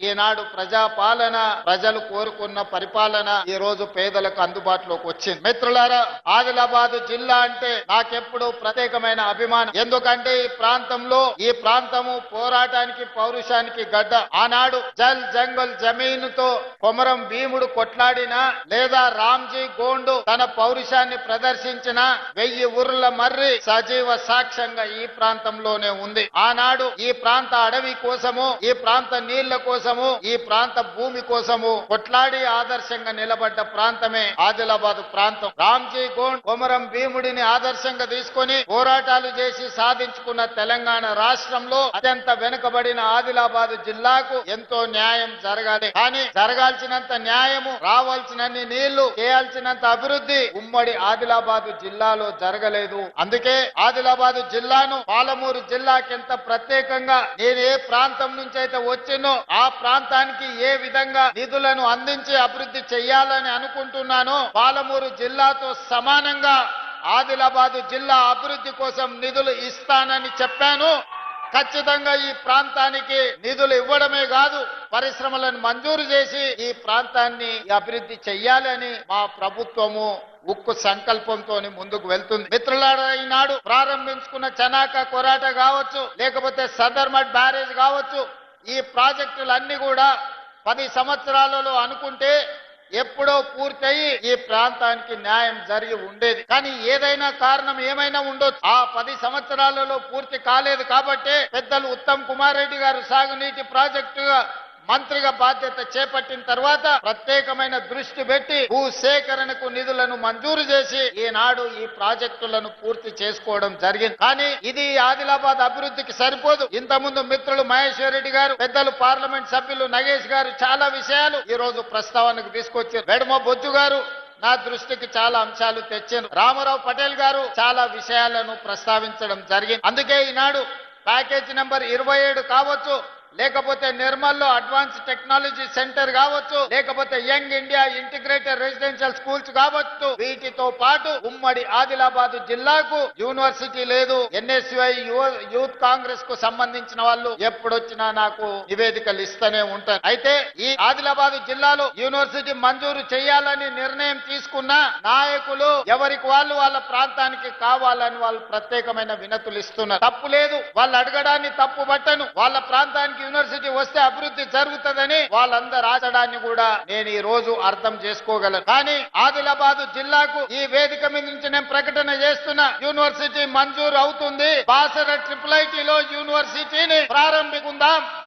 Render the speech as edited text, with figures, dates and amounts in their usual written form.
ఈనాడు ప్రజాపాలన, ప్రజలు కోరుకున్న పరిపాలన ఈ రోజు పేదలకు అందుబాటులోకి వచ్చింది. మిత్రులారా, ఆదిలాబాద్ జిల్లా అంటే నాకెప్పుడు ప్రత్యేకమైన అభిమానం. ఎందుకంటే ఈ ప్రాంతము పోరాటానికి, పౌరుషానికి గడ్డ. ఆనాడు జల్ జంగల్ జమీనుతో కొమరం భీముడు కొట్లాడినా, లేదా రామ్జీ గోండు తన పౌరుషాన్ని ప్రదర్శించిన 1000 ఊర్ల మర్రి సజీవ సాక్ష్యంగా ఈ ప్రాంతంలోనే ఉంది. ఆనాడు ఈ ప్రాంత అడవి కోసము, ఈ ప్రాంత నీళ్ల కోసము, ఈ ప్రాంత భూమి కోసము కొట్లాడి ఆదర్శంగా నిలబడ్డ ప్రాంతమే ఆదిలాబాద్ ప్రాంతం. రామ్జీ గోండ్ కొమరం భీముడిని ఆదర్శంగా తీసుకొని పోరాటాలు చేసి సాధించుకున్న తెలంగాణ రాష్ట్రంలో అత్యంత వెనుకబడిన ఆదిలాబాద్ జిల్లాకు ఎంతో న్యాయం జరగాలి. కానీ జరగాల్సినంత న్యాయము, రావాల్సినన్ని నీళ్లు, చేయాల్సినంత అభివృద్ధి ఉమ్మడి ఆదిలాబాద్ జిల్లాలో జరగలేదు. అందుకే ఆదిలాబాద్ జిల్లాను పాలమూరు జిల్లాకెంత ప్రత్యేకంగా నేను ఏ ప్రాంతం నుంచి అయితే వచ్చినో ఆ ప్రాంతానికి ఏ విధంగా నిధులను అందించి అభివృద్ధి చెయ్యాలని అనుకుంటున్నానో, పాలమూరు జిల్లాతో సమానంగా ఆదిలాబాద్ జిల్లా అభివృద్ధి కోసం నిధులు ఇస్తానని చెప్పాను. ఖచ్చితంగా ఈ ప్రాంతానికి నిధులు ఇవ్వడమే కాదు, పరిశ్రమలను మంజూరు చేసి ఈ ప్రాంతాన్ని అభివృద్ధి చెయ్యాలని మా ప్రభుత్వము ఉక్కు సంకల్పంతో ముందుకు వెళ్తుంది. మిత్రులారా, ఈనాడు ప్రారంభించుకున్న చనాక కొరాట కావచ్చు, లేకపోతే సదర్మట్ బ్యారేజ్ కావచ్చు, ఈ ప్రాజెక్టులన్నీ కూడా 10 సంవత్సరాలలో అనుకుంటే ఎప్పుడో పూర్తయి ఈ ప్రాంతానికి న్యాయం జరిగి ఉండేది. కానీ ఏదైనా కారణం ఏమైనా ఉండొచ్చు, ఆ 10 సంవత్సరాలలో పూర్తి కాలేదు. కాబట్టి పెద్దలు ఉత్తమ్ కుమార్ రెడ్డి గారు సాగునీటి ప్రాజెక్టుగా మంత్రిగా బాధ్యత చేపట్టిన తర్వాత ప్రత్యేకమైన దృష్టి పెట్టి భూసేకరణకు నిధులను మంజూరు చేసి ఈనాడు ఈ ప్రాజెక్టులను పూర్తి చేసుకోవడం జరిగింది. కానీ ఇది ఆదిలాబాద్ అభివృద్ధికి సరిపోదు. ఇంతకుముందు మిత్రులు మహేశ్వర్ రెడ్డి గారు, పెద్దలు పార్లమెంట్ సభ్యులు నగేష్ గారు చాలా విషయాలు ఈ రోజు ప్రస్తావనకు తీసుకొచ్చారు. వెడమ బొజ్జు గారు నా దృష్టికి చాలా అంశాలు తెచ్చారు. రామారావు పటేల్ గారు చాలా విషయాలను ప్రస్తావించడం జరిగింది. అందుకే ఈనాడు ప్యాకేజ్ నెంబర్ 27 కావచ్చు, లేకపోతే నిర్మల్లో అడ్వాన్స్ టెక్నాలజీ సెంటర్ కావచ్చు, లేకపోతే young India integrated residential schools కావచ్చు, వీటితో పాటు ఉమ్మడి ఆదిలాబాద్ జిల్లాకు యూనివర్సిటీ లేదు. ఎన్ఎస్యుఐ యూత్ కాంగ్రెస్ కు సంబంధించిన వాళ్ళు ఎప్పుడొచ్చినా నాకు నివేదికలు ఇస్తూనే ఉంటారు. అయితే ఈ ఆదిలాబాద్ జిల్లాలో యూనివర్సిటీ మంజూరు చేయాలని నిర్ణయం తీసుకున్న నాయకులు ఎవరికి వాళ్ళు వాళ్ళ ప్రాంతానికి కావాలని వాళ్ళు ప్రత్యేకమైన వినతులు ఇస్తున్నారు. తప్పు లేదు, వాళ్ళు అడగడాన్ని తప్పు పట్టను. వాళ్ళ ప్రాంతానికి యూనివర్సిటీ వస్తే అభివృద్ధి జరుగుతుందని వాళ్ళందరూ ఆచడాన్ని కూడా నేను ఈ రోజు అర్థం చేసుకోగలను. కానీ ఆదిలాబాద్ జిల్లాకు ఈ వేదిక మీద నుంచి నేను ప్రకటన చేస్తున్నా, యూనివర్సిటీ మంజూరు అవుతుంది. బాసర IIIT లో యూనివర్సిటీని ప్రారంభించుకుందాం.